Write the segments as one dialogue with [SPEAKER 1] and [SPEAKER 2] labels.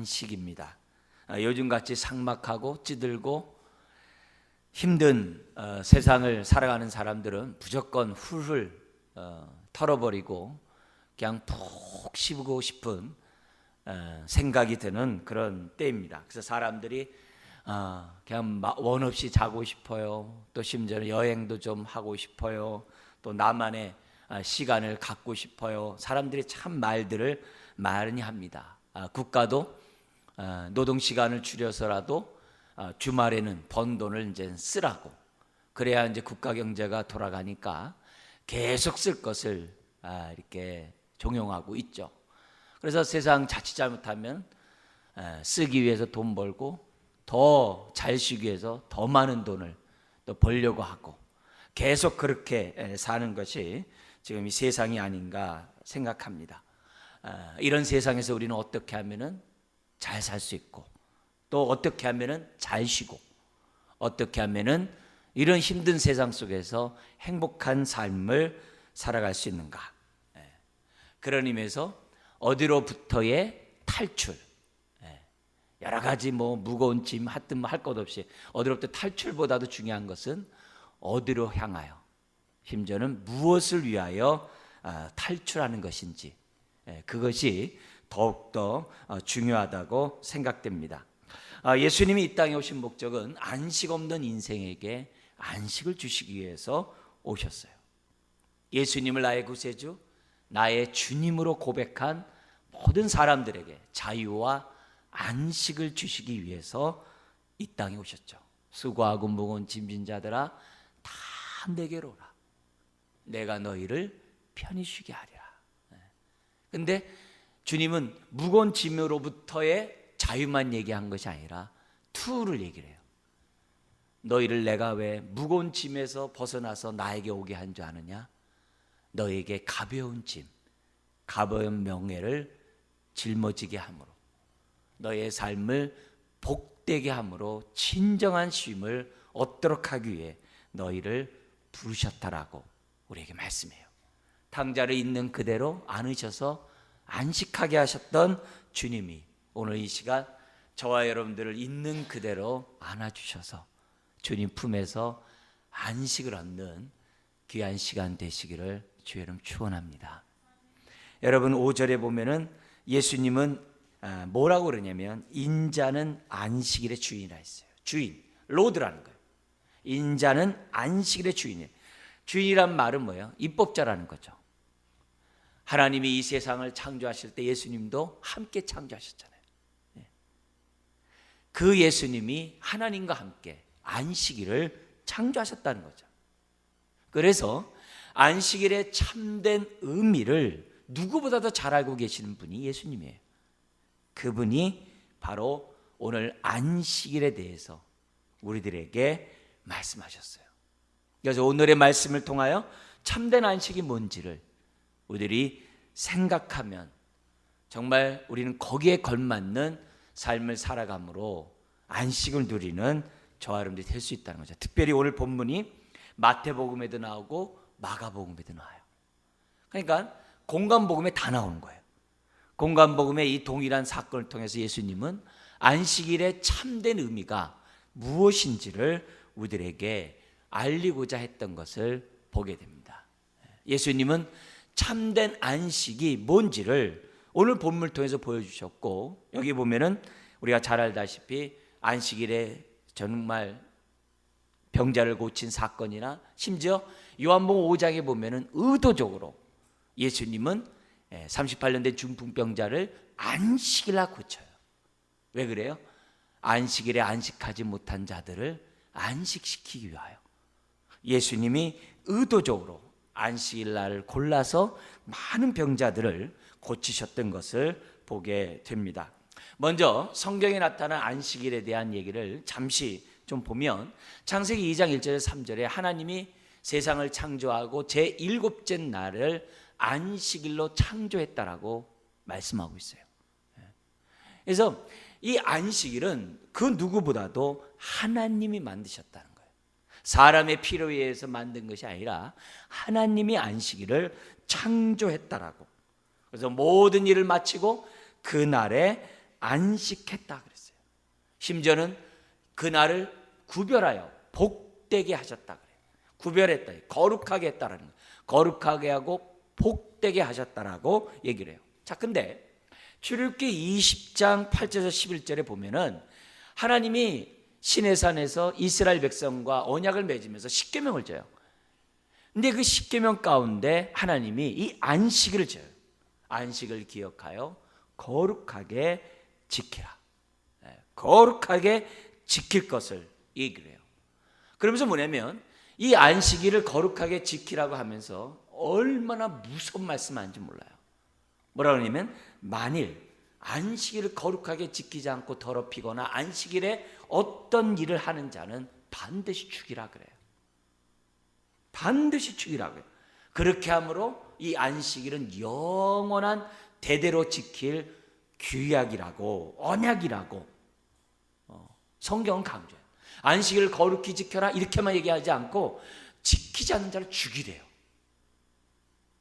[SPEAKER 1] 안식입니다. 요즘같이 삭막하고 찌들고 힘든 세상을 살아가는 사람들은 무조건 훌훌 털어버리고 그냥 푹 쉬고 싶은 생각이 드는 그런 때입니다. 그래서 사람들이 그냥 원 없이 자고 싶어요. 또 심지어는 여행도 좀 하고 싶어요. 또 나만의 시간을 갖고 싶어요. 사람들이 참 말들을 많이 합니다. 국가도 노동 시간을 줄여서라도 주말에는 번 돈을 이제 쓰라고, 그래야 이제 국가 경제가 돌아가니까 계속 쓸 것을 이렇게 종용하고 있죠. 그래서 세상 자칫 잘못하면 쓰기 위해서 돈 벌고 더 잘 쉬기 위해서 더 많은 돈을 또 벌려고 하고 계속 그렇게 사는 것이 지금 이 세상이 아닌가 생각합니다. 이런 세상에서 우리는 어떻게 하면은 잘 살 수 있고, 또 어떻게 하면은 잘 쉬고, 어떻게 하면은 이런 힘든 세상 속에서 행복한 삶을 살아갈 수 있는가? 그런 의미에서 어디로부터의 탈출, 여러 가지 무거운 짐 하여튼 할 것 없이 어디로부터 탈출보다도 중요한 것은 어디로 향하여, 심지어는 무엇을 위하여 탈출하는 것인지, 그것이 더욱더 중요하다고 생각됩니다. 예수님이 이 땅에 오신 목적은 안식 없는 인생에게 안식을 주시기 위해서 오셨어요. 예수님을 나의 구세주, 나의 주님으로 고백한 모든 사람들에게 자유와 안식을 주시기 위해서 이 땅에 오셨죠. 수고하고 무거운 짐진 자들아 다 내게로 오라. 내가 너희를 편히 쉬게 하리라. 근데 주님은 무거운 짐으로부터의 자유만 얘기한 것이 아니라 투를 얘기를 해요. 너희를 내가 왜 무거운 짐에서 벗어나서 나에게 오게 한 줄 아느냐? 너에게 가벼운 짐, 가벼운 명예를 짊어지게 함으로, 너의 삶을 복되게 함으로 진정한 쉼을 얻도록 하기 위해 너희를 부르셨다라고 우리에게 말씀해요. 탕자를 있는 그대로 안으셔서 안식하게 하셨던 주님이 오늘 이 시간 저와 여러분들을 있는 그대로 안아주셔서 주님 품에서 안식을 얻는 귀한 시간 되시기를 주의 이름 축원합니다. 여러분 5절에 보면은 예수님은 뭐라고 그러냐면 인자는 안식일의 주인이라 했어요. 주인, 로드라는 거예요. 인자는 안식일의 주인이에요. 주인이란 말은 뭐예요? 입법자라는 거죠. 하나님이 이 세상을 창조하실 때 예수님도 함께 창조하셨잖아요. 그 예수님이 하나님과 함께 안식일을 창조하셨다는 거죠. 그래서 안식일의 참된 의미를 누구보다도 잘 알고 계시는 분이 예수님이에요. 그분이 바로 오늘 안식일에 대해서 우리들에게 말씀하셨어요. 그래서 오늘의 말씀을 통하여 참된 안식이 뭔지를 우리들이 생각하면 정말 우리는 거기에 걸맞는 삶을 살아감으로 안식을 누리는 저와 여러분들이 될 수 있다는 거죠. 특별히 오늘 본문이 마태복음에도 나오고 마가복음에도 나와요. 그러니까 공관복음에 다 나오는 거예요. 공관복음의 이 동일한 사건을 통해서 예수님은 안식일의 참된 의미가 무엇인지를 우리들에게 알리고자 했던 것을 보게 됩니다. 예수님은 참된 안식이 뭔지를 오늘 본문을 통해서 보여주셨고, 여기 보면은 우리가 잘 알다시피 안식일에 정말 병자를 고친 사건이나 심지어 요한복음 5장에 보면은 의도적으로 예수님은 38년 된 중풍병자를 안식일날 고쳐요. 왜 그래요? 안식일에 안식하지 못한 자들을 안식시키기 위하여 예수님이 의도적으로 안식일날을 골라서 많은 병자들을 고치셨던 것을 보게 됩니다. 먼저 성경에 나타난 안식일에 대한 얘기를 잠시 좀 보면 창세기 2장 1절에서 3절에 하나님이 세상을 창조하고 제7째 날을 안식일로 창조했다라고 말씀하고 있어요. 그래서 이 안식일은 그 누구보다도 하나님이 만드셨다는 거예요. 사람의 필요에 의해서 만든 것이 아니라 하나님이 안식일을 창조했다라고. 그래서 모든 일을 마치고 그 날에 안식했다 그랬어요. 심지어는 그날을 구별하여 복되게 하셨다 그래요. 구별했다, 거룩하게 했다라는 거예요. 거룩하게 하고 복되게 하셨다라고 얘기를 해요. 자, 근데 출애굽기 20장 8절에서 11절에 보면은 하나님이 시내산에서 이스라엘 백성과 언약을 맺으면서 십계명을 줘요. 근데 그 십계명 가운데 하나님이 이 안식일을 줘요. 안식을 기억하여 거룩하게 지키라. 거룩하게 지킬 것을 얘기를 해요. 그러면서 뭐냐면 이 안식일을 거룩하게 지키라고 하면서 얼마나 무서운 말씀하는지 몰라요. 뭐라 그러냐면 만일 안식일을 거룩하게 지키지 않고 더럽히거나 안식일에 어떤 일을 하는 자는 반드시 죽이라 그래요. 반드시 죽이라 그래요. 그렇게 함으로 이 안식일은 영원한 대대로 지킬 규약이라고, 언약이라고 성경은 강조해요. 안식일을 거룩히 지켜라 이렇게만 얘기하지 않고 지키지 않는 자를 죽이래요.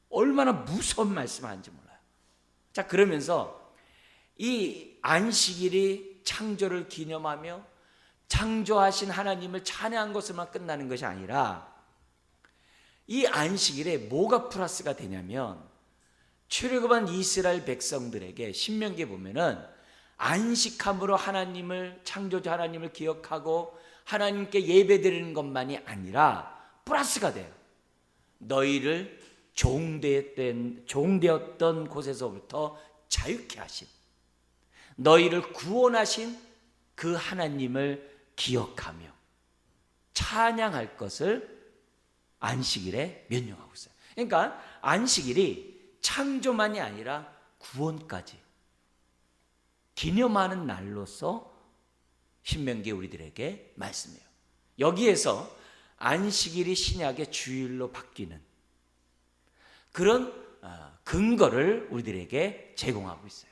[SPEAKER 1] 얼마나 무서운 말씀하는지 몰라요. 자, 그러면서 이 안식일이 창조를 기념하며 창조하신 하나님을 찬양한 것으로만 끝나는 것이 아니라 이 안식일에 뭐가 플러스가 되냐면 출애굽한 이스라엘 백성들에게 신명기에 보면은 안식함으로 하나님을, 창조자 하나님을 기억하고 하나님께 예배드리는 것만이 아니라 플러스가 돼요. 너희를 종되었던 곳에서부터 자유케 하신, 너희를 구원하신 그 하나님을 기억하며 찬양할 것을 안식일에 명령하고 있어요. 그러니까 안식일이 창조만이 아니라 구원까지 기념하는 날로서 신명기에 우리들에게 말씀해요. 여기에서 안식일이 신약의 주일로 바뀌는 그런 근거를 우리들에게 제공하고 있어요.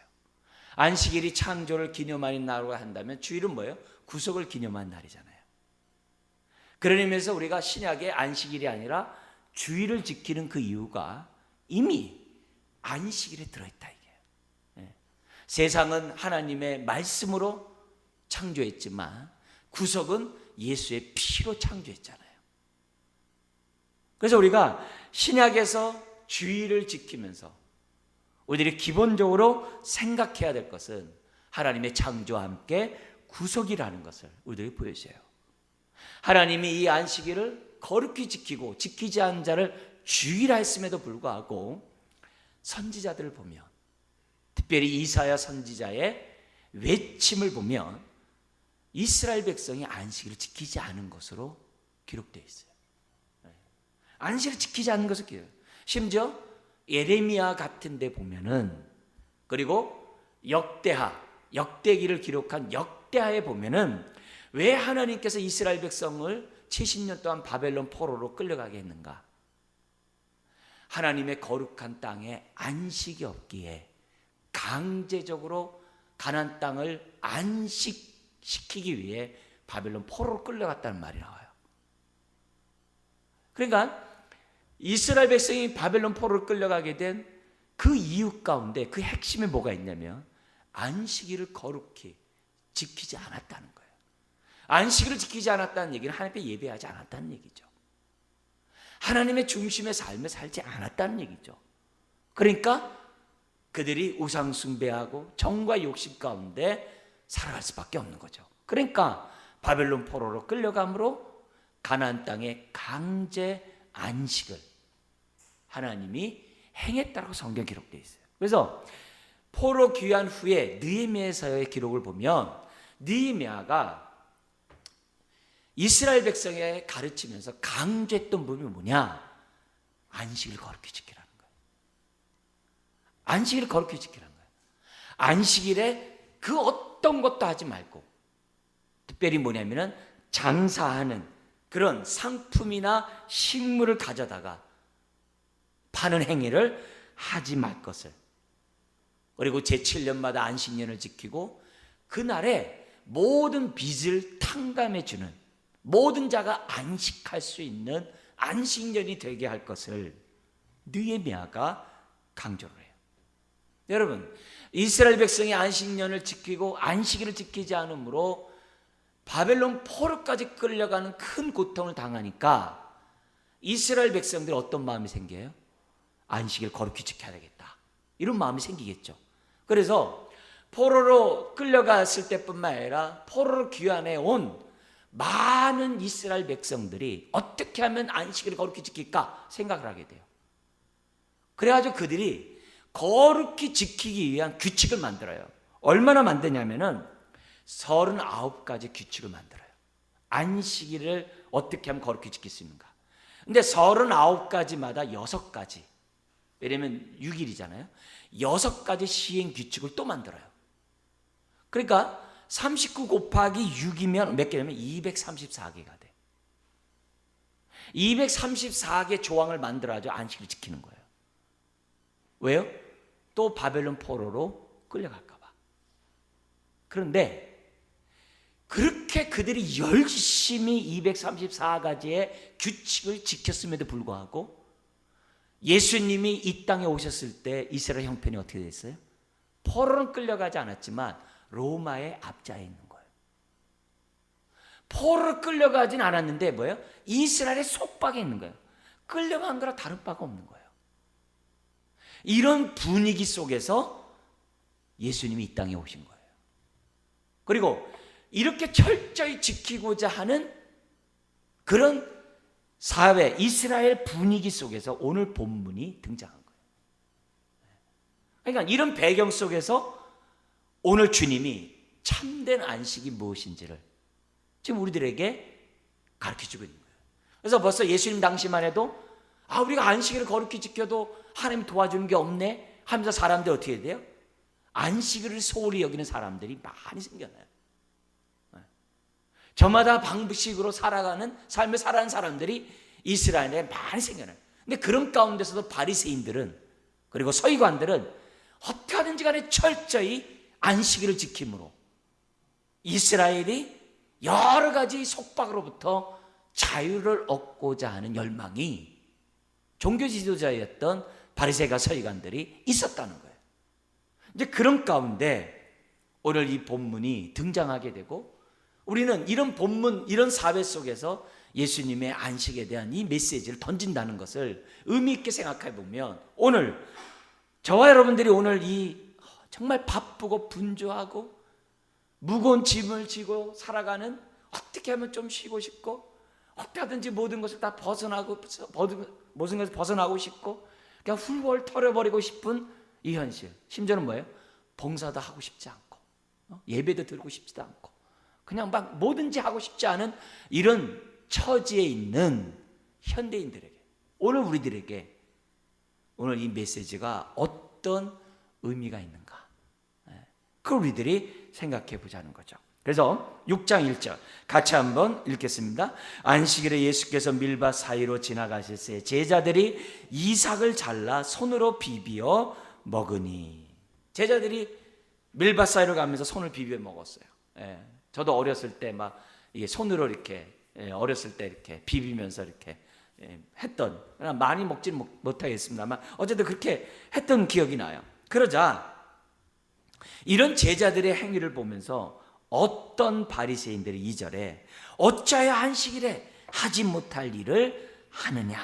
[SPEAKER 1] 안식일이 창조를 기념하는 날로 한다면 주일은 뭐예요? 구속을 기념한 날이잖아요. 그런 의미에서 우리가 신약의 안식일이 아니라 주일을 지키는 그 이유가 이미 안식일에 들어있다 이게요. 세상은 하나님의 말씀으로 창조했지만 구속은 예수의 피로 창조했잖아요. 그래서 우리가 신약에서 주일을 지키면서 우리들이 기본적으로 생각해야 될 것은 하나님의 창조와 함께 구속이라는 것을 우리들이 보여줘요. 하나님이 이 안식일을 거룩히 지키고 지키지 않은 자를 주일하 했음에도 불구하고 선지자들을 보면, 특별히 이사야 선지자의 외침을 보면 이스라엘 백성이 안식일을 지키지 않은 것으로 기록되어 있어요. 안식일을 지키지 않는 것을 기록해요. 심지어 예레미야 같은 데 보면은, 그리고 역대기를 기록한 역대하에 보면은 왜 하나님께서 이스라엘 백성을 70년 동안 바벨론 포로로 끌려가게 했는가? 하나님의 거룩한 땅에 안식이 없기에 강제적으로 가나안 땅을 안식시키기 위해 바벨론 포로로 끌려갔다는 말이 나와요. 그러니까 이스라엘 백성이 바벨론 포로로 끌려가게 된 그 이유 가운데 그 핵심에 뭐가 있냐면 안식일을 거룩히 지키지 않았다는 거예요. 안식일을 지키지 않았다는 얘기는 하나님께 예배하지 않았다는 얘기죠. 하나님의 중심의 삶을 살지 않았다는 얘기죠. 그러니까 그들이 우상 숭배하고 정과 욕심 가운데 살아갈 수밖에 없는 거죠. 그러니까 바벨론 포로로 끌려감으로 가나안 땅의 강제 안식을 하나님이 행했다고 성경 기록되어 있어요. 그래서 포로 귀환 후에 느헤미야서의 기록을 보면 느헤미야가 이스라엘 백성에 가르치면서 강조했던 부분이 뭐냐? 안식을 거룩히 지키라는 거예요. 안식일을 거룩히 지키라는 거예요. 안식일에 그 어떤 것도 하지 말고, 특별히 뭐냐면은 장사하는 그런 상품이나 식물을 가져다가 파는 행위를 하지 말 것을, 그리고 제7년마다 안식년을 지키고 그날에 모든 빚을 탕감해 주는, 모든 자가 안식할 수 있는 안식년이 되게 할 것을 느헤미야가 강조를 해요. 여러분, 이스라엘 백성이 안식년을 지키고 안식일을 지키지 않으므로 바벨론 포로까지 끌려가는 큰 고통을 당하니까 이스라엘 백성들이 어떤 마음이 생겨요? 안식일 거룩히 지켜야 되겠다, 이런 마음이 생기겠죠. 그래서 포로로 끌려갔을 때뿐만 아니라 포로로 귀환해 온 많은 이스라엘 백성들이 어떻게 하면 안식일을 거룩히 지킬까 생각을 하게 돼요. 그래가지고 그들이 거룩히 지키기 위한 규칙을 만들어요. 얼마나 만드냐면은 39가지 규칙을 만들어요. 안식일을 어떻게 하면 거룩히 지킬 수 있는가. 근데 39가지마다 6가지, 왜냐면 6일이잖아요 6가지 시행 규칙을 또 만들어요. 그러니까 39 곱하기 6이면 몇 개냐면 234개가 돼. 234개 조항을 만들어가지고 안식을 지키는 거예요. 왜요? 또 바벨론 포로로 끌려갈까 봐. 그런데 그렇게 그들이 열심히 234가지의 규칙을 지켰음에도 불구하고 예수님이 이 땅에 오셨을 때 이스라엘 형편이 어떻게 됐어요? 포로는 끌려가지 않았지만 로마의 압자에 있는 거예요. 포로로 끌려가진 않았는데 뭐예요? 이스라엘의 속박에 있는 거예요. 끌려간 거랑 다른 바가 없는 거예요. 이런 분위기 속에서 예수님이 이 땅에 오신 거예요. 그리고 이렇게 철저히 지키고자 하는 그런 사회, 이스라엘 분위기 속에서 오늘 본문이 등장한 거예요. 그러니까 이런 배경 속에서 오늘 주님이 참된 안식이 무엇인지를 지금 우리들에게 가르쳐주고 있는 거예요. 그래서 벌써 예수님 당시만 해도 우리가 안식일을 거룩히 지켜도 하나님 도와주는 게 없네 하면서 사람들이 어떻게 돼요? 안식일을 소홀히 여기는 사람들이 많이 생겨나요. 저마다 방식으로 살아가는 삶을 살아가는 사람들이 이스라엘에 많이 생겨나요. 근데 그런 가운데서도 바리새인들은, 그리고 서기관들은 어떻게 하든지 간에 철저히 안식일을 지킴으로 이스라엘이 여러 가지 속박으로부터 자유를 얻고자 하는 열망이 종교 지도자였던 바리새가 서기관들이 있었다는 거예요. 이제 그런 가운데 오늘 이 본문이 등장하게 되고, 우리는 이런 본문, 이런 사회 속에서 예수님의 안식에 대한 이 메시지를 던진다는 것을 의미 있게 생각해 보면, 오늘 저와 여러분들이 오늘 이 정말 바쁘고 분주하고 무거운 짐을 지고 살아가는, 어떻게 하면 좀 쉬고 싶고 어떻게 하든지 모든 것을 다 모든 것을 벗어나고 싶고 그냥 훌훌 털어버리고 싶은 이 현실, 심지어는 뭐예요? 봉사도 하고 싶지 않고 예배도 드리고 싶지도 않고 그냥 막 뭐든지 하고 싶지 않은 이런 처지에 있는 현대인들에게, 오늘 우리들에게 오늘 이 메시지가 어떤 의미가 있는가, 그걸 우리들이 생각해 보자는 거죠. 그래서 6장 1절 같이 한번 읽겠습니다. 안식일에 예수께서 밀밭 사이로 지나가실 때 제자들이 이삭을 잘라 손으로 비비어 먹으니. 제자들이 밀밭 사이로 가면서 손을 비비어 먹었어요. 저도 어렸을 때 막 손으로 이렇게 어렸을 때 이렇게 비비면서 이렇게 했던, 많이 먹지는 못하겠습니다만 어쨌든 그렇게 했던 기억이 나요. 그러자 이런 제자들의 행위를 보면서 어떤 바리새인들이 2절에 어찌하여 안식일에 하지 못할 일을 하느냐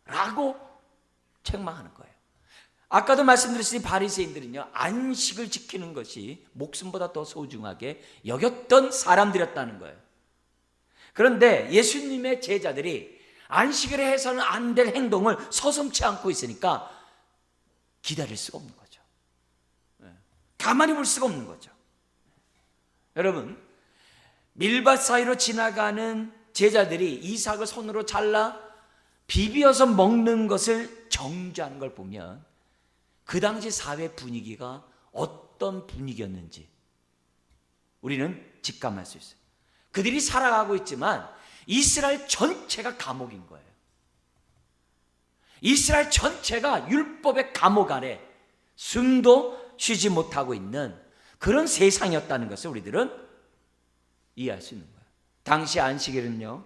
[SPEAKER 1] 라고 책망하는 거예요. 아까도 말씀드렸으니 바리새인들은요, 안식을 지키는 것이 목숨보다 더 소중하게 여겼던 사람들이었다는 거예요. 그런데 예수님의 제자들이 안식일에 해서는 안 될 행동을 서슴지 않고 있으니까 기다릴 수가 없는 거죠. 가만히 볼 수가 없는 거죠. 여러분, 밀밭 사이로 지나가는 제자들이 이삭을 손으로 잘라 비비어서 먹는 것을 정죄하는 걸 보면 그 당시 사회 분위기가 어떤 분위기였는지 우리는 직감할 수 있어요. 그들이 살아가고 있지만 이스라엘 전체가 감옥인 거예요. 이스라엘 전체가 율법의 감옥 아래 숨도 쉬지 못하고 있는 그런 세상이었다는 것을 우리들은 이해할 수 있는 거예요. 당시 안식일은요,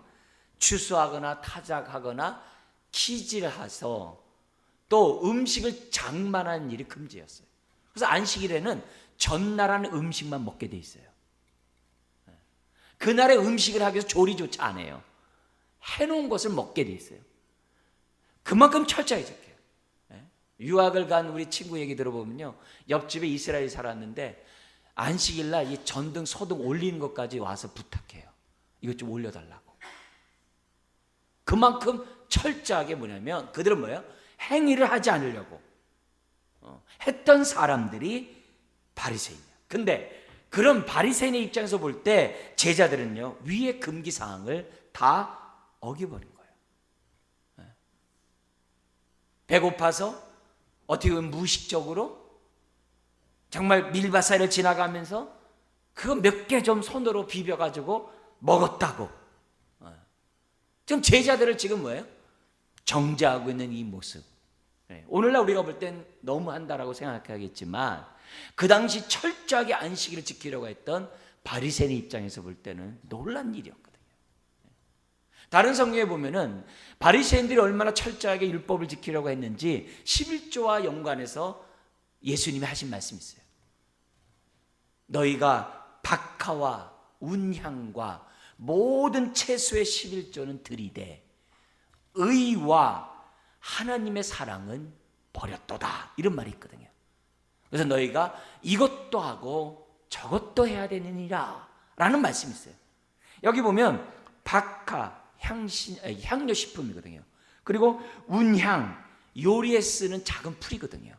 [SPEAKER 1] 추수하거나 타작하거나 키질해서 또 음식을 장만하는 일이 금지였어요. 그래서 안식일에는 전날하는 음식만 먹게 돼 있어요. 그날의 음식을 하기 위해서 조리조차 안 해요. 해놓은 것을 먹게 돼 있어요. 그만큼 철저하게 지켜요. 유학을 간 우리 친구 얘기 들어보면요, 옆집에 이스라엘이 살았는데 안식일날 이 전등 소등 올리는 것까지 와서 부탁해요. 이것 좀 올려달라고. 그만큼 철저하게 뭐냐면 그들은 뭐예요? 행위를 하지 않으려고 했던 사람들이 바리새인이에요. 근데 그런 바리새인의 입장에서 볼 때 제자들은요, 위의 금기 사항을 다 어겨버린 거예요. 배고파서 어떻게 보면 무의식적으로 정말 밀밭 사이를 지나가면서 그거 몇 개 좀 손으로 비벼가지고 먹었다고. 지금 제자들을 지금 뭐예요? 정죄하고 있는 이 모습. 오늘날 우리가 볼 땐 너무 한다라고 생각하겠지만 그 당시 철저하게 안식일을 지키려고 했던 바리새인 입장에서 볼 때는 놀란 일이었거든요. 다른 성경에 보면은 바리새인들이 얼마나 철저하게 율법을 지키려고 했는지 11조와 연관해서 예수님이 하신 말씀이 있어요. 너희가 박하와 운향과 모든 채소의 11조는 들이되 의와 하나님의 사랑은 버렸도다, 이런 말이 있거든요. 그래서 너희가 이것도 하고 저것도 해야 되느니라 라는 말씀이 있어요. 여기 보면 박하, 향료식품이거든요. 그리고 운향, 요리에 쓰는 작은 풀이거든요.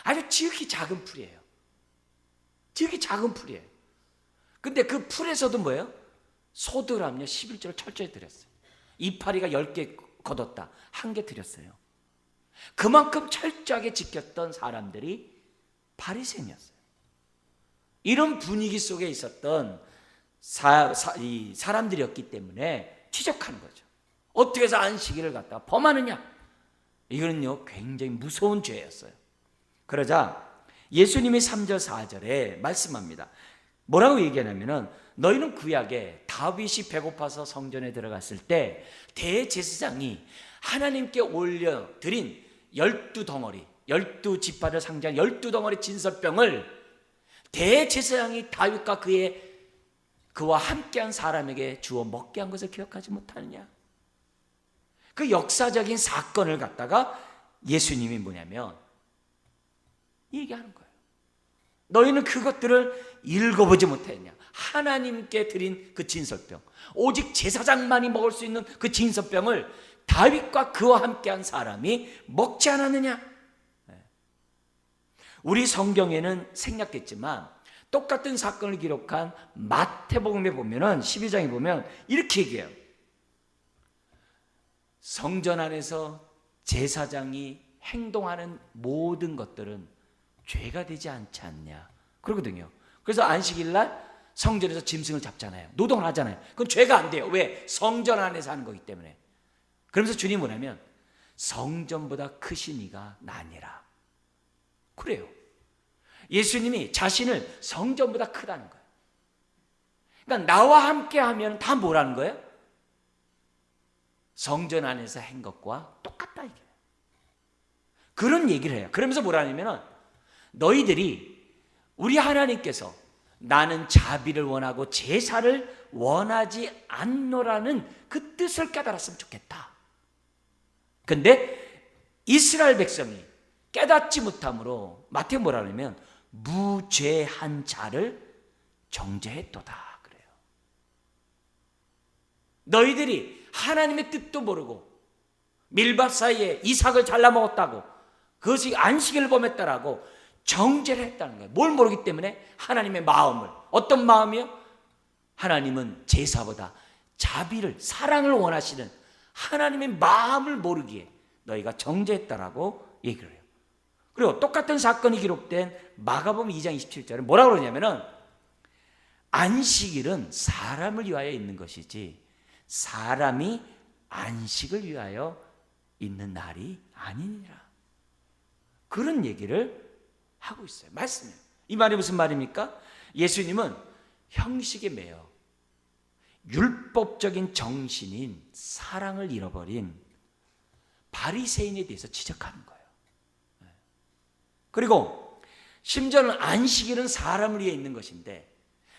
[SPEAKER 1] 아주 지극히 작은 풀이에요. 지극히 작은 풀이에요. 근데 그 풀에서도 뭐예요? 소득하며 11조를 철저히 드렸어요. 이파리가 10개 거뒀다, 1개 드렸어요. 그만큼 철저하게 지켰던 사람들이 바리새인이었어요. 이런 분위기 속에 있었던 사람들이었기 때문에 지적하는 거죠. 어떻게 해서 안식일을 갖다가 범하느냐? 이거는요, 굉장히 무서운 죄였어요. 그러자 예수님이 3절 4절에 말씀합니다. 뭐라고 얘기하냐면은 너희는 구약에 다윗이 배고파서 성전에 들어갔을 때 대제사장이 하나님께 올려드린 12덩어리, 12지파를 상징한 12덩어리 진설병을 대제사장이 다윗과 그와 함께한 사람에게 주어 먹게 한 것을 기억하지 못하느냐? 그 역사적인 사건을 갖다가 예수님이 뭐냐면 얘기하는 거예요. 너희는 그것들을 읽어보지 못했냐? 하나님께 드린 그 진설병, 오직 제사장만이 먹을 수 있는 그 진설병을 다윗과 그와 함께한 사람이 먹지 않았느냐? 우리 성경에는 생략됐지만 똑같은 사건을 기록한 마태복음에 보면은 12장에 보면 이렇게 얘기해요. 성전 안에서 제사장이 행동하는 모든 것들은 죄가 되지 않지 않냐 그러거든요. 그래서 안식일날 성전에서 짐승을 잡잖아요. 노동을 하잖아요. 그건 죄가 안 돼요. 왜? 성전 안에서 하는 거기 때문에. 그러면서 주님이 뭐냐면 성전보다 크신 이가 나니라. 그래요. 예수님이 자신을 성전보다 크다는 거예요. 그러니까 나와 함께 하면 다 뭐라는 거예요? 성전 안에서 한 것과 똑같다 이게. 그런 얘기를 해요. 그러면서 뭐라냐면은 너희들이 우리 하나님께서 나는 자비를 원하고 제사를 원하지 않노라는 그 뜻을 깨달았으면 좋겠다. 근데 이스라엘 백성이 깨닫지 못함으로 마태가 뭐라 그러면 무죄한 자를 정죄했도다 그래요. 너희들이 하나님의 뜻도 모르고 밀밭 사이에 이삭을 잘라 먹었다고 그것이 안식일을 범했다라고 정죄를 했다는 거예요. 뭘 모르기 때문에 하나님의 마음을. 어떤 마음이요? 하나님은 제사보다 자비를, 사랑을 원하시는 하나님의 마음을 모르기에 너희가 정죄했다라고 얘기를 해요. 그리고 똑같은 사건이 기록된 마가복음 2장 27절에 뭐라고 그러냐면은 안식일은 사람을 위하여 있는 것이지 사람이 안식을 위하여 있는 날이 아니니라. 그런 얘기를 하고 있어요. 말씀이에요. 이 말이 무슨 말입니까? 예수님은 형식에 매여 율법적인 정신인 사랑을 잃어버린 바리새인에 대해서 지적하는 거예요. 그리고 심지어는 안식일은 사람을 위해 있는 것인데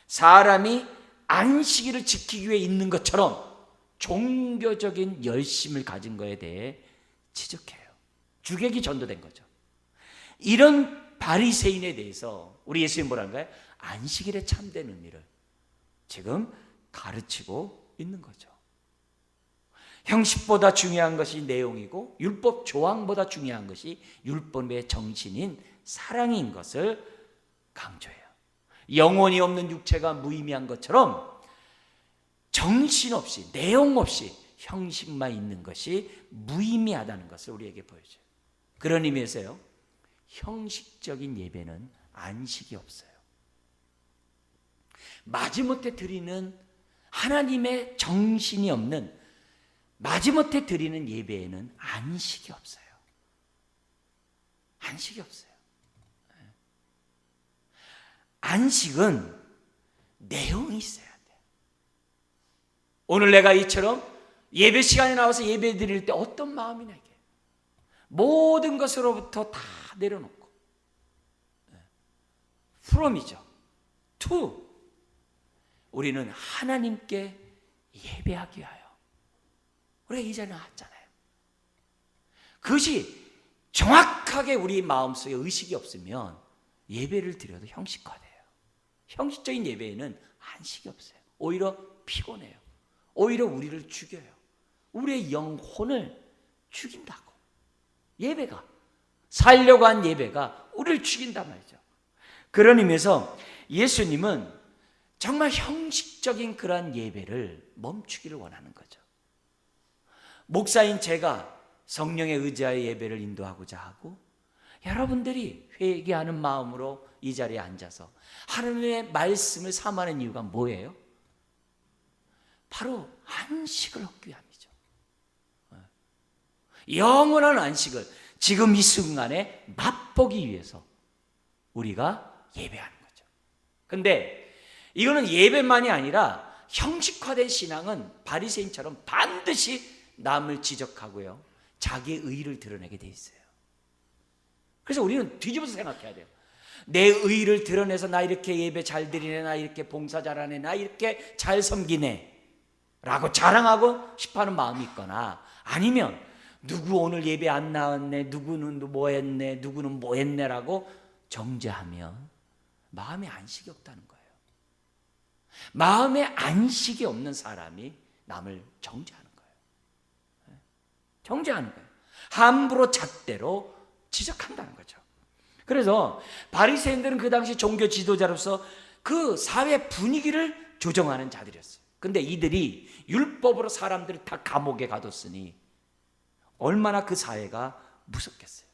[SPEAKER 1] 사람이 안식일을 지키기 위해 있는 것처럼 종교적인 열심을 가진 것에 대해 지적해요. 주객이 전도된 거죠. 이런 바리새인에 대해서 우리 예수님 뭐라는가요? 안식일의 참된 의미를 지금 가르치고 있는 거죠. 형식보다 중요한 것이 내용이고 율법 조항보다 중요한 것이 율법의 정신인 사랑인 것을 강조해요. 영혼이 없는 육체가 무의미한 것처럼 정신없이 내용 없이 형식만 있는 것이 무의미하다는 것을 우리에게 보여줘요. 그런 의미에서요, 형식적인 예배는 안식이 없어요. 마지못해 드리는 하나님의 정신이 없는 마지못해 드리는 예배에는 안식이 없어요. 안식이 없어요. 안식은 내용이 있어야 돼요. 오늘 내가 이처럼 예배 시간에 나와서 예배 드릴 때 어떤 마음이냐, 이게 모든 것으로부터 다 내려놓고 from이죠. to 우리는 하나님께 예배하기 위하여 우리가 이 자리에 나왔잖아요. 그것이 정확하게 우리 마음속에 의식이 없으면 예배를 드려도 형식화돼요. 형식적인 예배에는 안식이 없어요. 오히려 피곤해요. 오히려 우리를 죽여요. 우리의 영혼을 죽인다고. 예배가, 살려고 한 예배가 우리를 죽인단 말이죠. 그런 의미에서 예수님은 정말 형식적인 그러한 예배를 멈추기를 원하는 거죠. 목사인 제가 성령에 의지하여 예배를 인도하고자 하고, 여러분들이 회개하는 마음으로 이 자리에 앉아서 하나님의 말씀을 삼하는 이유가 뭐예요? 바로 안식을 얻기 위함이죠. 영원한 안식을 지금 이 순간에 맛보기 위해서 우리가 예배하는 거죠. 근데 이거는 예배만이 아니라 형식화된 신앙은 바리새인처럼 반드시 남을 지적하고요, 자기의 의의를 드러내게 돼 있어요. 그래서 우리는 뒤집어서 생각해야 돼요. 내 의의를 드러내서 나 이렇게 예배 잘 드리네, 나 이렇게 봉사 잘하네, 나 이렇게 잘 섬기네 라고 자랑하고 싶어하는 마음이 있거나, 아니면 누구 오늘 예배 안 나왔네, 누구는 뭐 했네, 누구는 뭐 했네 라고 정죄하면 마음에 안식이 없다는 거예요. 마음에 안식이 없는 사람이 남을 정죄하는 거예요. 정죄하는 거예요. 함부로 잣대로 지적한다는 거죠. 그래서 바리새인들은 그 당시 종교 지도자로서 그 사회 분위기를 조정하는 자들이었어요. 근데 이들이 율법으로 사람들을 다 감옥에 가뒀으니 얼마나 그 사회가 무섭겠어요.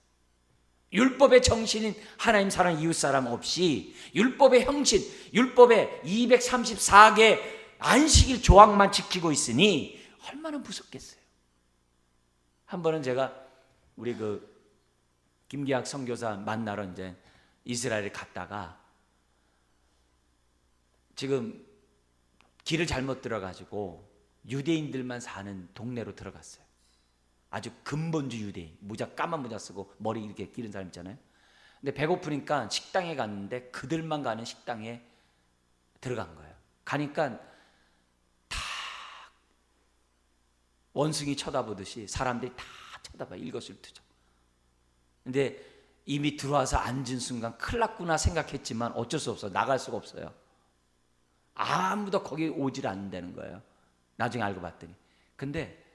[SPEAKER 1] 율법의 정신인 하나님 사랑 이웃 사람 없이 율법의 형신, 율법의 234개 안식일 조항만 지키고 있으니 얼마나 무섭겠어요. 한 번은 제가 우리 김기학 선교사 만나러 이제 이스라엘에 갔다가 지금 길을 잘못 들어가지고 유대인들만 사는 동네로 들어갔어요. 아주 근본주 유대인, 까만 모자 쓰고 머리 이렇게 기른 사람 있잖아요. 근데 배고프니까 식당에 갔는데 그들만 가는 식당에 들어간 거예요. 가니까 다 원숭이 쳐다보듯이 사람들이 다 쳐다봐요. 일거수일투족. 근데 이미 들어와서 앉은 순간 큰일 났구나 생각했지만 어쩔 수 없어요. 나갈 수가 없어요. 아무도 거기 오질 않는다는 거예요. 나중에 알고 봤더니. 근데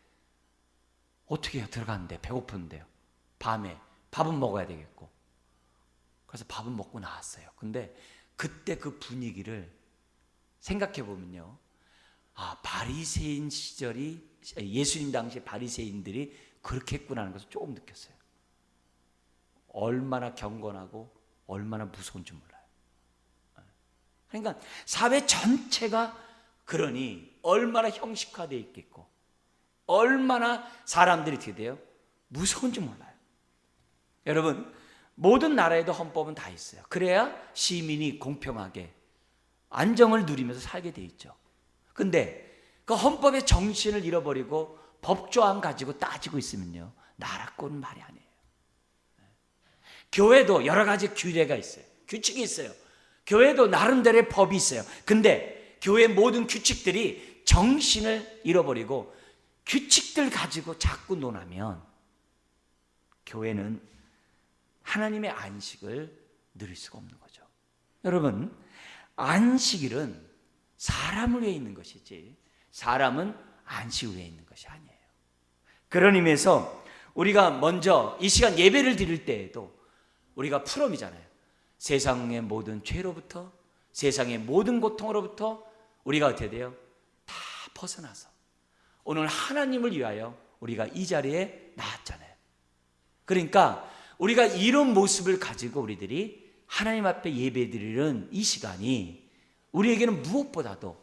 [SPEAKER 1] 어떻게 해요? 들어갔는데 배고픈데요. 밤에 밥은 먹어야 되겠고. 그래서 밥은 먹고 나왔어요. 근데 그때 그 분위기를 생각해 보면요, 바리새인 시절이, 예수님 당시 바리새인들이 그렇게 했구나는 것을 조금 느꼈어요. 얼마나 경건하고 얼마나 무서운 줄 몰라요. 그러니까 사회 전체가 그러니 얼마나 형식화되어 있겠고 얼마나 사람들이 어떻게 돼요? 무서운 줄 몰라요. 여러분, 모든 나라에도 헌법은 다 있어요. 그래야 시민이 공평하게 안정을 누리면서 살게 돼 있죠. 근데 그 헌법의 정신을 잃어버리고 법조항 가지고 따지고 있으면요, 나라 꼴은 말이 아니에요. 교회도 여러 가지 규례가 있어요. 규칙이 있어요. 교회도 나름대로의 법이 있어요. 근데 교회 모든 규칙들이 정신을 잃어버리고 규칙들 가지고 자꾸 논하면 교회는 하나님의 안식을 누릴 수가 없는 거죠. 여러분, 안식일은 사람을 위해 있는 것이지 사람은 안식을 위해 있는 것이 아니에요. 그런 의미에서 우리가 먼저 이 시간 예배를 드릴 때에도 우리가 풀엄이잖아요. 세상의 모든 죄로부터, 세상의 모든 고통으로부터 우리가 어떻게 돼요? 다 벗어나서 오늘 하나님을 위하여 우리가 이 자리에 나왔잖아요. 그러니까 우리가 이런 모습을 가지고 우리들이 하나님 앞에 예배드리는 이 시간이 우리에게는 무엇보다도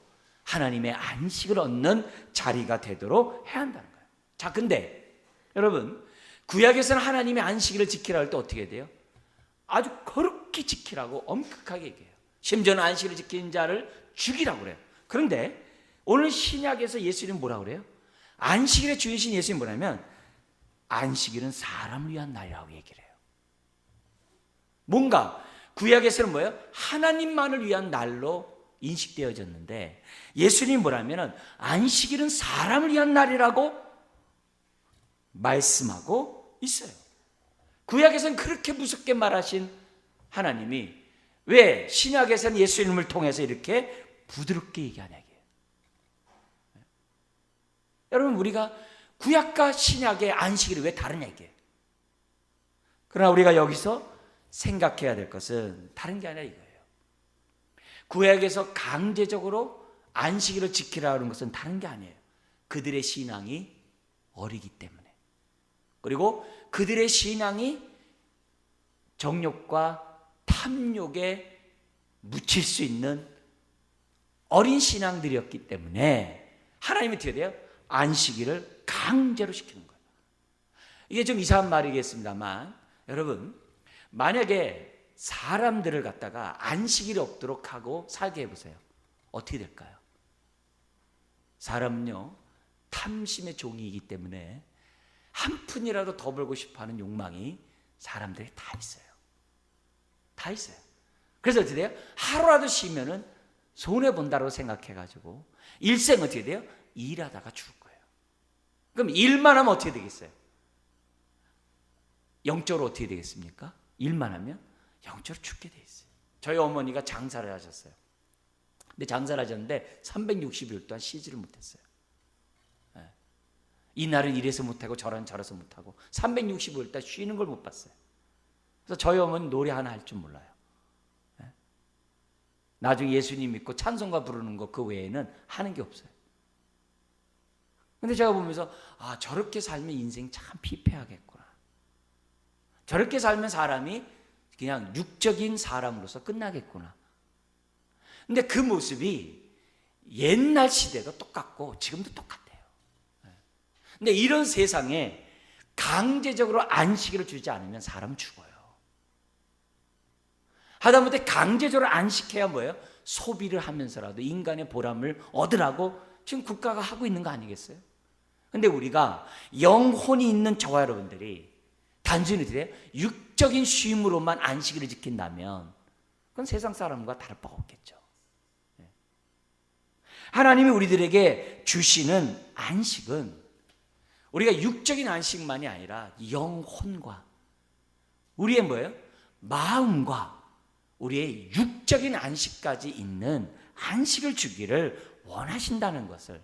[SPEAKER 1] 하나님의 안식을 얻는 자리가 되도록 해야 한다는 거예요. 자, 근데 여러분, 구약에서는 하나님의 안식일을 지키라 할 때 어떻게 돼요? 아주 거룩히 지키라고 엄격하게 얘기해요. 심지어는 안식일을 지키는 자를 죽이라고 그래요. 그런데 오늘 신약에서 예수님은 뭐라고 그래요? 안식일의 주이신 예수님은 뭐냐면 안식일은 사람을 위한 날이라고 얘기를 해요. 뭔가 구약에서는 뭐예요? 하나님만을 위한 날로 인식되어졌는데 예수님이 뭐라면 안식일은 사람을 위한 날이라고 말씀하고 있어요. 구약에서는 그렇게 무섭게 말하신 하나님이 왜 신약에서는 예수님을 통해서 이렇게 부드럽게 얘기하냐 이게요. 여러분, 우리가 구약과 신약의 안식일이 왜 다르냐 이게. 그러나 우리가 여기서 생각해야 될 것은 다른 게 아니라 이거예요. 구약에서 강제적으로 안식일을 지키라는 것은 다른 게 아니에요. 그들의 신앙이 어리기 때문에, 그리고 그들의 신앙이 정욕과 탐욕에 묻힐 수 있는 어린 신앙들이었기 때문에 하나님이 어떻게 돼요? 안식일을 강제로 시키는 거예요. 이게 좀 이상한 말이겠습니다만 여러분, 만약에 사람들을 갖다가 안식일이 없도록 하고 살게 해보세요. 어떻게 될까요? 사람은요, 탐심의 종이기 때문에 한 푼이라도 더 벌고 싶어하는 욕망이 사람들이 다 있어요. 다 있어요. 그래서 어떻게 돼요? 하루라도 쉬면은 손해본다고 생각해가지고 일생 어떻게 돼요? 일하다가 죽을 거예요. 그럼 일만 하면 어떻게 되겠어요? 영적으로 어떻게 되겠습니까? 일만 하면 영적으로 죽게 돼 있어요. 저희 어머니가 장사를 하셨어요. 근데 장사를 하셨는데 360일 동안 쉬지를 못했어요. 이날은 이래서 못하고 저런 저래서 못하고 365일 동안 쉬는 걸 못 봤어요. 그래서 저희 어머니는 노래 하나 할 줄 몰라요. 나중에 예수님 믿고 찬송가 부르는 거 그 외에는 하는 게 없어요. 근데 제가 보면서 저렇게 살면 인생 참 피폐하겠구나. 저렇게 살면 사람이 그냥 육적인 사람으로서 끝나겠구나. 근데 그 모습이 옛날 시대도 똑같고 지금도 똑같아요. 근데 이런 세상에 강제적으로 안식일을 주지 않으면 사람은 죽어요. 하다못해 강제적으로 안식해야 뭐예요? 소비를 하면서라도 인간의 보람을 얻으라고 지금 국가가 하고 있는 거 아니겠어요? 근데 우리가 영혼이 있는 저와 여러분들이 단순히 육적인 쉼으로만 안식일을 지킨다면 그건 세상 사람과 다를 바가 없겠죠. 하나님이 우리들에게 주시는 안식은 우리가 육적인 안식만이 아니라 영혼과 우리의 뭐예요? 마음과 우리의 육적인 안식까지 있는 안식을 주기를 원하신다는 것을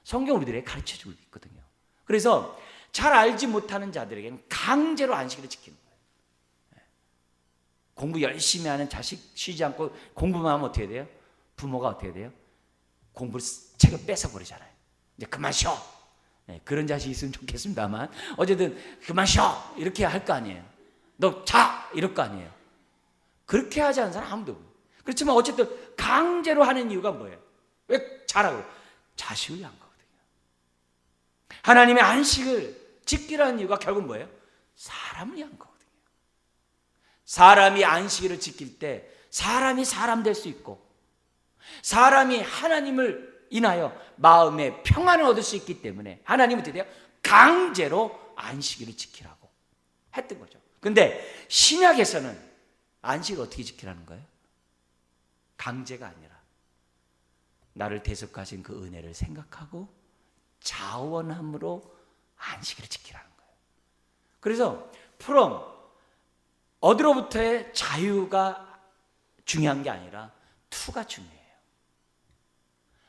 [SPEAKER 1] 성경 우리들에게 가르쳐주고 있거든요. 그래서 잘 알지 못하는 자들에게는 강제로 안식일을 지키는 거예요. 공부 열심히 하는 자식 쉬지 않고 공부만 하면 어떻게 돼요? 부모가 어떻게 돼요? 공부를 책을 뺏어버리잖아요. 이제 그만 쉬어. 그런 자식이 있으면 좋겠습니다만 어쨌든 그만 쉬어 이렇게 할 거 아니에요. 너 자 이럴 거 아니에요. 그렇게 하지 않는 사람 아무도 없어요. 그렇지만 어쨌든 강제로 하는 이유가 뭐예요? 왜 자라고? 자식을 위한 거거든요. 하나님의 안식을 지키라는 이유가 결국 뭐예요? 사람을 위한 거거든요. 사람이 안식일을 지킬 때 사람이 사람 될 수 있고 사람이 하나님을 인하여 마음의 평안을 얻을 수 있기 때문에 하나님은 어떻게 돼요? 강제로 안식일을 지키라고 했던 거죠. 근데 신약에서는 안식을 어떻게 지키라는 거예요? 강제가 아니라 나를 대속하신 그 은혜를 생각하고 자원함으로 안식일을 지키라는 거예요. 그래서 from 어디로부터의 자유가 중요한 게 아니라 to가 중요해요.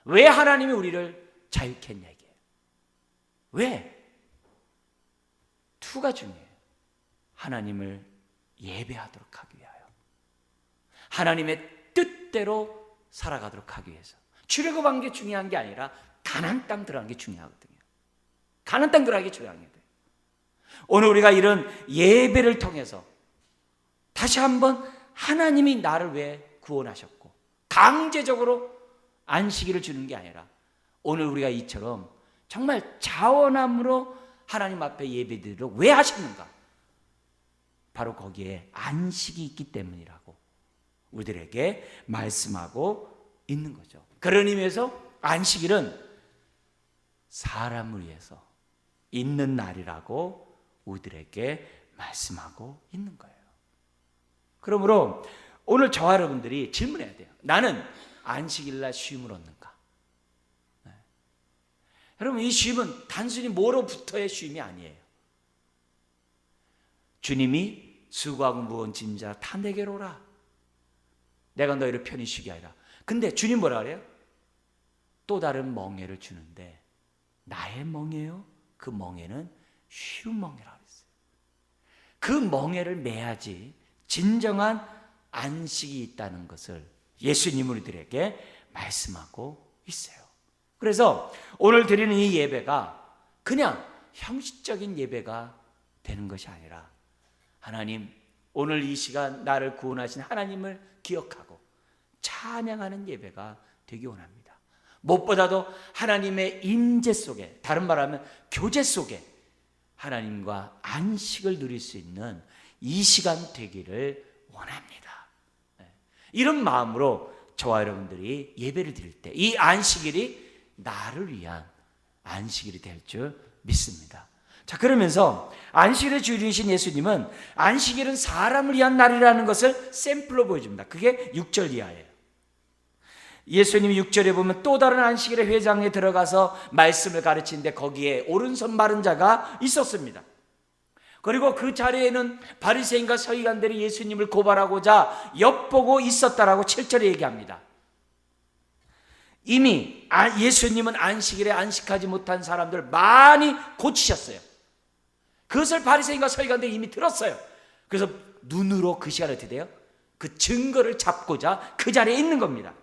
[SPEAKER 1] 왜 하나님이 우리를 자유케 했냐 이게. 왜? to가 중요해요. 하나님을 예배하도록 하기 위하여, 하나님의 뜻대로 살아가도록 하기 위해서. 출애굽한 게 중요한 게 아니라 가나안 땅 들어가는 게 중요하거든요. 가나안 땅 들어가는 게 중요한 게 돼요. 오늘 우리가 이런 예배를 통해서 다시 한번 하나님이 나를 왜 구원하셨고 강제적으로 안식일을 주는 게 아니라 오늘 우리가 이처럼 정말 자원함으로 하나님 앞에 예배드리도록 왜 하셨는가? 바로 거기에 안식이 있기 때문이라고 우리들에게 말씀하고 있는 거죠. 그런 의미에서 안식일은 사람을 위해서 있는 날이라고 우리들에게 말씀하고 있는 거예요. 그러므로 오늘 저와 여러분들이 질문해야 돼요. 나는 안식일날 쉼을 얻는가? 네. 여러분, 이 쉼은 단순히 뭐로부터의 쉼이 아니에요. 주님이 수고하고 무거운 짐진 자라 다 내게로 오라. 내가 너희를 편히 쉬게 하리라. 근데 주님 뭐라 그래요? 또 다른 멍에를 주는데 나의 멍에요? 그 멍에는 쉬운 멍에라고 했어요. 그 멍에를 매야지 진정한 안식이 있다는 것을 예수님 우리들에게 말씀하고 있어요. 그래서 오늘 드리는 이 예배가 그냥 형식적인 예배가 되는 것이 아니라 하나님, 오늘 이 시간 나를 구원하신 하나님을 기억하고 찬양하는 예배가 되기 원합니다. 무엇보다도 하나님의 임재 속에, 다른 말하면 교제 속에 하나님과 안식을 누릴 수 있는 이 시간 되기를 원합니다. 이런 마음으로 저와 여러분들이 예배를 드릴 때 이 안식일이 나를 위한 안식일이 될 줄 믿습니다. 자, 그러면서 안식일의 주인이신 예수님은 안식일은 사람을 위한 날이라는 것을 샘플로 보여줍니다. 그게 6절 이하예요. 예수님이 6절에 보면 또 다른 안식일의 회장에 들어가서 말씀을 가르치는데 거기에 오른손 마른 자가 있었습니다. 그리고 그 자리에는 바리새인과 서기관들이 예수님을 고발하고자 엿보고 있었다라고 7절에 얘기합니다. 이미 예수님은 안식일에 안식하지 못한 사람들 많이 고치셨어요. 그것을 바리새인과 서기관들이 이미 들었어요. 그래서 눈으로 그 시간에 어떻게 돼요? 그 증거를 잡고자 그 자리에 있는 겁니다.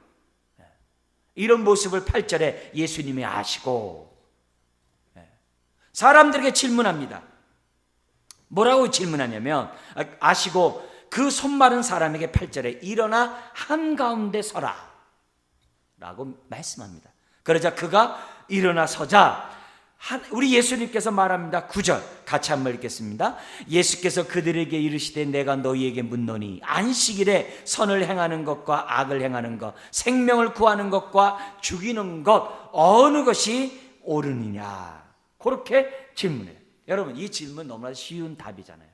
[SPEAKER 1] 이런 모습을 8절에 예수님이 아시고 사람들에게 질문합니다. 뭐라고 질문하냐면 아시고 그 손 마른 사람에게 8절에 일어나 한가운데 서라 라고 말씀합니다. 그러자 그가 일어나 서자 우리 예수님께서 말합니다. 9절 같이 한번 읽겠습니다. 예수께서 그들에게 이르시되 내가 너희에게 묻노니 안식일에 선을 행하는 것과 악을 행하는 것, 생명을 구하는 것과 죽이는 것 어느 것이 옳으니냐. 그렇게 질문해요. 여러분, 이 질문 너무나 쉬운 답이잖아요.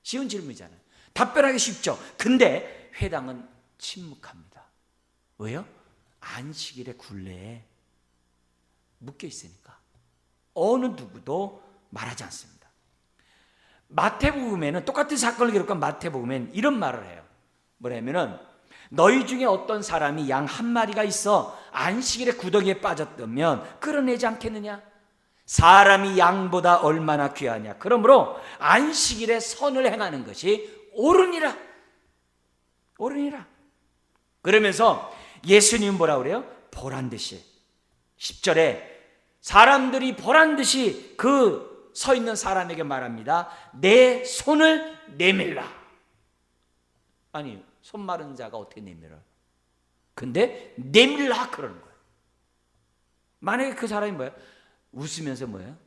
[SPEAKER 1] 쉬운 질문이잖아요. 답변하기 쉽죠. 근데 회당은 침묵합니다. 왜요? 안식일의 굴레에 묶여 있으니까 어느 누구도 말하지 않습니다. 마태복음에는 똑같은 사건을 기록한 마태복음에는 이런 말을 해요. 뭐냐면은 너희 중에 어떤 사람이 양 한 마리가 있어 안식일에 구덩이에 빠졌다면 끌어내지 않겠느냐? 사람이 양보다 얼마나 귀하냐? 그러므로 안식일에 선을 행하는 것이 옳으니라. 옳으니라. 그러면서 예수님 뭐라 그래요? 보란 듯이 10절에 사람들이 보란 듯이 그 서 있는 사람에게 말합니다. 내 손을 내밀라. 아니, 손 마른 자가 어떻게 내밀어요? 근데 내밀라 그러는 거예요. 만약에 그 사람이 뭐예요? 웃으면서 뭐예요?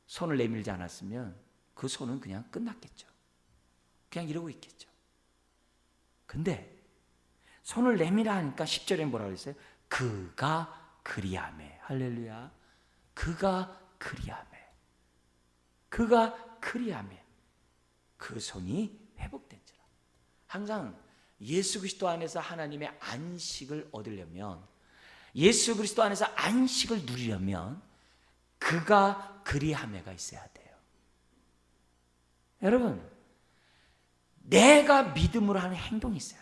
[SPEAKER 1] 손을 내밀지 않았으면 그 손은 그냥 끝났겠죠. 그냥 이러고 있겠죠. 근데 손을 내밀라 하니까 10절에 뭐라고 했어요? 그가 그리하매. 할렐루야. 그가 그리하매. 그가 그리하매. 그 손이 회복된지라. 항상 예수 그리스도 안에서 하나님의 안식을 얻으려면, 예수 그리스도 안에서 안식을 누리려면 그가 그리함에가 있어야 돼요. 여러분, 내가 믿음으로 하는 행동이 있어야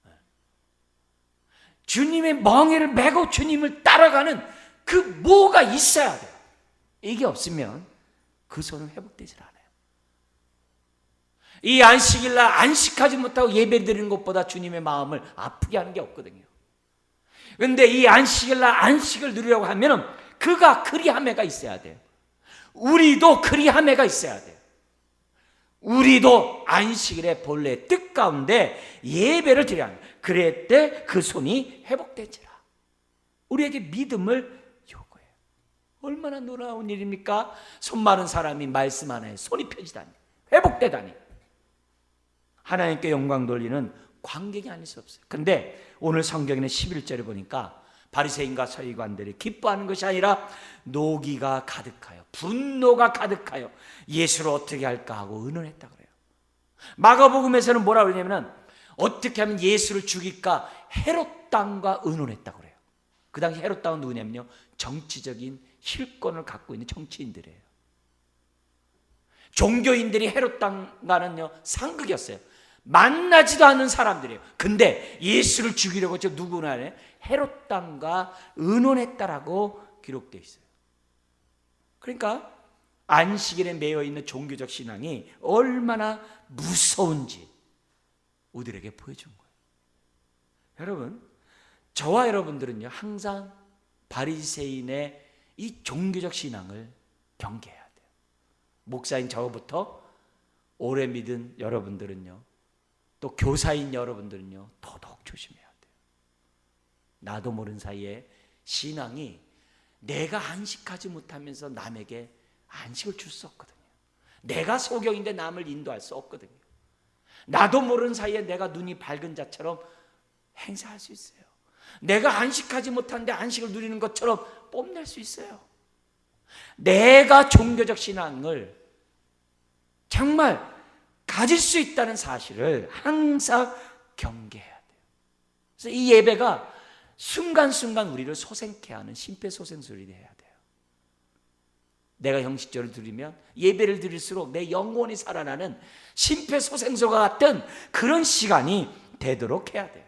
[SPEAKER 1] 돼요. 주님의 멍에를 메고 주님을 따라가는 그 뭐가 있어야 돼요. 이게 없으면 그 손은 회복되질 않아요. 이 안식일날 안식하지 못하고 예배 드리는 것보다 주님의 마음을 아프게 하는 게 없거든요. 그런데 이 안식일날 안식을 누리려고 하면 그가 그리함에가 있어야 돼요. 우리도 그리함에가 있어야 돼요. 우리도 안식일의 본래 뜻 가운데 예배를 드려야 합니다. 그럴 때 그 손이 회복되지라. 우리에게 믿음을 요구해요. 얼마나 놀라운 일입니까? 손 마른 사람이 말씀 하나에 손이 펴지다니, 회복되다니. 하나님께 영광 돌리는 관객이 아닐 수 없어요. 그런데 오늘 성경에는 11절에 보니까 바리새인과 서기관들이 기뻐하는 것이 아니라 노기가 가득하여, 분노가 가득하여 예수를 어떻게 할까 하고 의논했다 그래요. 마가복음에서는 뭐라 그러냐면 어떻게 하면 예수를 죽일까 헤롯 당과 의논했다 그래요. 그 당시 헤롯 당은 누구냐면요, 정치적인 힐권을 갖고 있는 정치인들이에요. 종교인들이 헤롯 당과는요 상극이었어요. 만나지도 않는 사람들이에요. 근데 예수를 죽이려고 저 누구나 헤롯 당과 의논했다라고 기록되어 있어요. 그러니까 안식일에 매여 있는 종교적 신앙이 얼마나 무서운지 우리에게 보여준 거예요. 여러분, 저와 여러분들은요 항상 바리새인의 이 종교적 신앙을 경계해야 돼요. 목사인 저부터 오래 믿은 여러분들은요, 또 교사인 여러분들은요 더더욱 조심해야 돼요. 나도 모르는 사이에 신앙이 내가 안식하지 못하면서 남에게 안식을 줄 수 없거든요. 내가 소경인데 남을 인도할 수 없거든요. 나도 모르는 사이에 내가 눈이 밝은 자처럼 행사할 수 있어요. 내가 안식하지 못하는데 안식을 누리는 것처럼 뽐낼 수 있어요. 내가 종교적 신앙을 정말 가질 수 있다는 사실을 항상 경계해야 돼요. 그래서 이 예배가 순간순간 우리를 소생케 하는 심폐소생술이 해야 돼요. 내가 형식적으로 드리면 예배를 드릴수록 내 영혼이 살아나는 심폐소생술과 같은 그런 시간이 되도록 해야 돼요.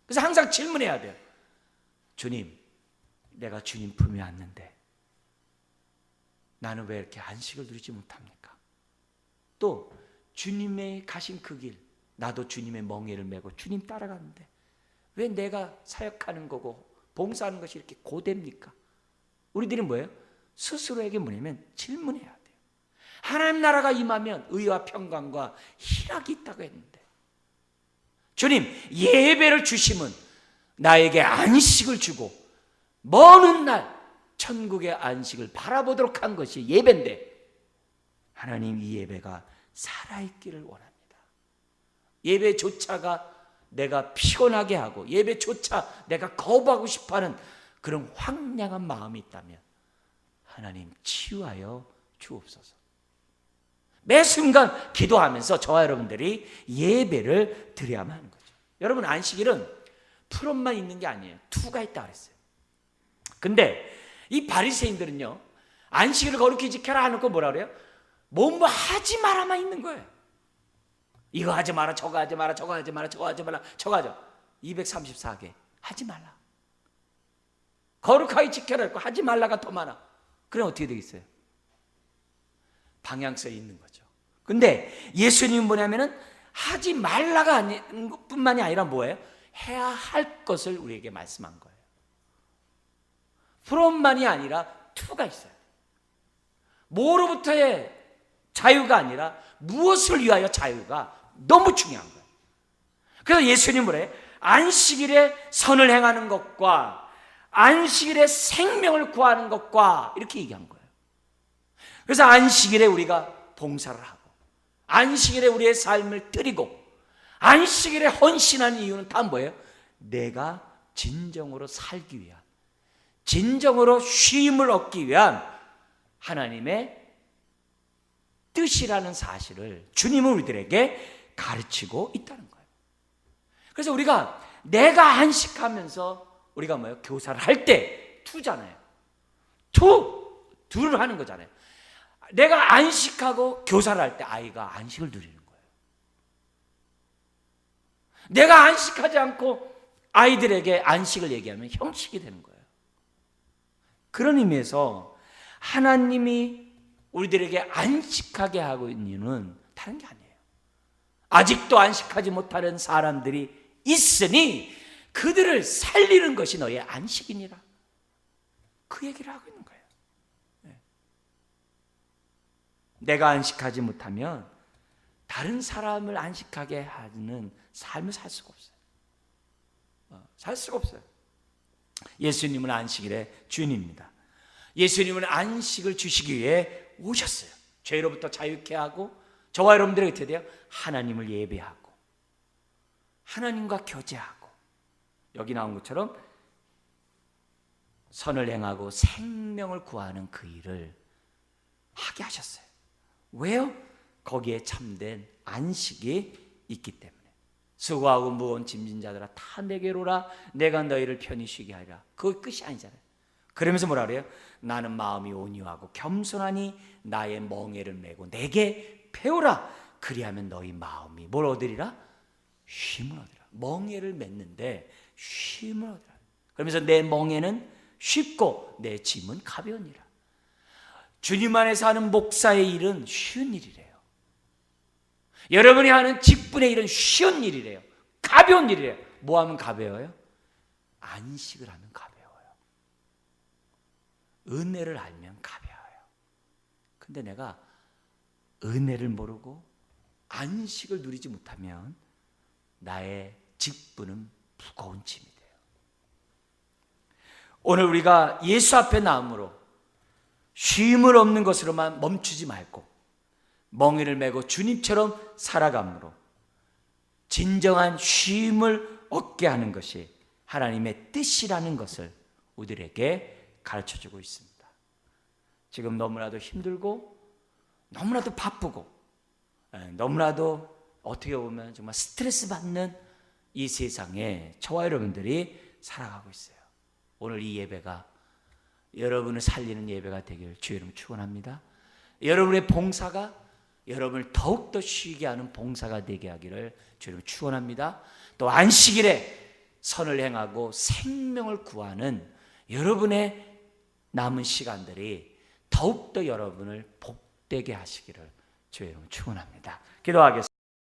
[SPEAKER 1] 그래서 항상 질문해야 돼요. 주님, 내가 주님 품에 왔는데 나는 왜 이렇게 안식을 누리지 못합니까? 또 주님의 가신 그 길, 나도 주님의 멍에를 메고 주님 따라가는데 왜 내가 사역하는 거고 봉사하는 것이 이렇게 고됩니까? 우리들이 뭐예요? 스스로에게 뭐냐면 질문해야 돼요. 하나님 나라가 임하면 의와 평강과 희락이 있다고 했는데, 주님 예배를 주심은 나에게 안식을 주고 먼 훗날 천국의 안식을 바라보도록 한 것이 예배인데, 하나님 이 예배가 살아있기를 원합니다. 예배조차가 내가 피곤하게 하고 예배조차 내가 거부하고 싶어하는 그런 황량한 마음이 있다면 하나님 치유하여 주옵소서. 매 순간 기도하면서 저와 여러분들이 예배를 드려야만 하는 거죠. 여러분, 안식일은 풀업만 있는 게 아니에요. 투가 있다 그랬어요. 근데 이 바리새인들은요 안식일을 거룩히 지켜라 하는 거 뭐라 그래요? 뭐 하지 마라만 있는 거예요. 이거 하지 마라, 저거 하지 마라, 저거 하지 마라, 저거 하지 마라, 저거 하자. 234개 하지 말라. 거룩하게 지켜라 했고 하지 말라가 더 많아. 그럼 어떻게 되겠어요? 방향성이 있는 거죠. 근데 예수님은 뭐냐면은 하지 말라가 아닌 뿐만이 아니라 뭐예요? 해야 할 것을 우리에게 말씀한 거예요. from만이 아니라 to가 있어요. 뭐로부터의 자유가 아니라 무엇을 위하여 자유가 너무 중요한 거예요. 그래서 예수님은 뭐래요? 안식일에 선을 행하는 것과 안식일에 생명을 구하는 것과 이렇게 얘기한 거예요. 그래서 안식일에 우리가 봉사를 하고 안식일에 우리의 삶을 드리고 안식일에 헌신하는 이유는 다 뭐예요? 내가 진정으로 살기 위한, 진정으로 쉼을 얻기 위한 하나님의 뜻이라는 사실을 주님은 우리들에게 가르치고 있다는 거예요. 그래서 우리가 내가 안식하면서 우리가 뭐예요? 교사를 할 때 투잖아요. 둘을 하는 거잖아요. 내가 안식하고 교사를 할 때 아이가 안식을 누리는 거예요. 내가 안식하지 않고 아이들에게 안식을 얘기하면 형식이 되는 거예요. 그런 의미에서 하나님이 우리들에게 안식하게 하고 있는 이유는 다른 게 아니에요. 아직도 안식하지 못하는 사람들이 있으니 그들을 살리는 것이 너의 안식이니라. 그 얘기를 하고 있는 거예요. 내가 안식하지 못하면 다른 사람을 안식하게 하는 삶을 살 수가 없어요. 살 수가 없어요. 예수님은 안식일의 주인입니다. 예수님은 안식을 주시기 위해 오셨어요. 죄로부터 자유케 하고 저와 여러분들이 어떻게 돼요? 하나님을 예배하고 하나님과 교제하고 여기 나온 것처럼 선을 행하고 생명을 구하는 그 일을 하게 하셨어요. 왜요? 거기에 참된 안식이 있기 때문에. 수고하고 무거운 짐진 자들아 다 내게로 오라 내가 너희를 편히 쉬게 하리라. 그거 끝이 아니잖아요. 그러면서 뭐라 그래요? 나는 마음이 온유하고 겸손하니 나의 멍에를 메고 내게 배우라. 그리하면 너희 마음이 뭘 얻으리라? 쉼을 얻으리라. 멍에를 맺는데 쉼을 얻으리라. 그러면서 내 멍에는 쉽고 내 짐은 가벼우니라. 주님 안에서 하는 목사의 일은 쉬운 일이래요. 여러분이 하는 직분의 일은 쉬운 일이래요. 가벼운 일이래요. 뭐 하면 가벼워요? 안식을 하면 가벼워요. 은혜를 알면 가벼워요. 근데 내가 은혜를 모르고 안식을 누리지 못하면 나의 직분은 무거운 짐이 돼요. 오늘 우리가 예수 앞에 나옴으로 쉼을 없는 것으로만 멈추지 말고 멍에를 메고 주님처럼 살아감으로 진정한 쉼을 얻게 하는 것이 하나님의 뜻이라는 것을 우리에게 가르쳐주고 있습니다. 지금 너무나도 힘들고 너무나도 바쁘고 너무나도 어떻게 보면 정말 스트레스 받는 이 세상에 저와 여러분들이 살아가고 있어요. 오늘 이 예배가 여러분을 살리는 예배가 되길 주의 이름으로 축원합니다. 여러분의 봉사가 여러분을 더욱더 쉬게 하는 봉사가 되게 하기를 주의 이름으로 축원합니다. 또 안식일에 선을 행하고 생명을 구하는 여러분의 남은 시간들이 더욱더 여러분을 복되게 하시기를 주의 이름으로 축원합니다. 기도하겠습니다.